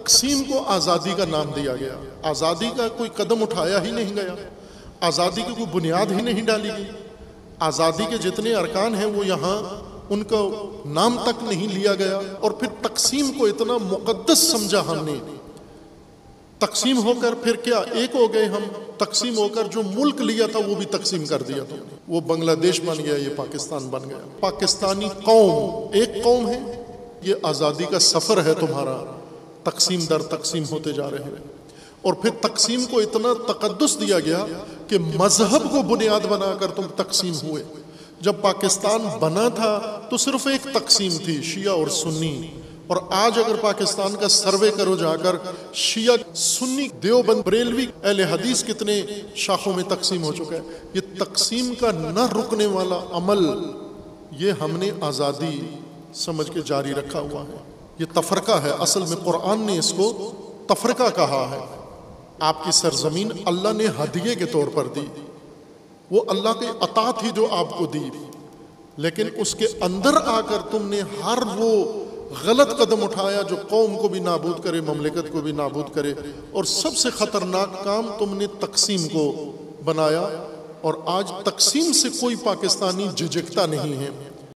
تقسیم کو آزادی کا نام دیا گیا. آزادی کا کوئی قدم اٹھایا ہی نہیں گیا, آزادی کی کوئی بنیاد ہی نہیں ڈالی گئی. آزادی کے جتنے ارکان ہیں وہ یہاں ان کا نام تک نہیں لیا گیا. اور پھر تقسیم کو اتنا مقدس سمجھا ہم نے. تقسیم ہو کر پھر کیا ایک ہو گئے ہم, تقسیم ہو کر جو ملک لیا تھا وہ بھی تقسیم کر دیا تھا. وہ بنگلہ دیش بن گیا, یہ پاکستان بن گیا. پاکستانی قوم ایک قوم ہے. یہ آزادی کا سفر ہے تمہارا, تقسیم در تقسیم ہوتے جا رہے ہیں. اور پھر تقسیم کو اتنا تقدس دیا گیا کہ مذہب کو بنیاد بنا کر تم تقسیم ہوئے. جب پاکستان بنا تھا تو صرف ایک تقسیم تھی, شیعہ اور سنی. اور آج اگر پاکستان کا سروے کرو جا کر, شیعہ, سنی, دیوبند, بریلوی, اہل حدیث کتنے شاخوں میں تقسیم ہو چکا ہے. یہ تقسیم کا نہ رکنے والا عمل یہ ہم نے آزادی سمجھ کے جاری رکھا ہوا ہے. یہ تفرقہ ہے. اصل میں قرآن نے اس کو تفرقہ کہا ہے. آپ کی سرزمین اللہ نے ہدیے کے طور پر دی, وہ اللہ کی عطا تھی جو آپ کو دی, لیکن اس کے اندر آ کر تم نے ہر وہ غلط قدم اٹھایا جو قوم کو بھی نابود کرے, مملکت کو بھی نابود کرے. اور سب سے خطرناک کام تم نے تقسیم کو بنایا. اور آج تقسیم سے کوئی پاکستانی جھجکتا نہیں ہے.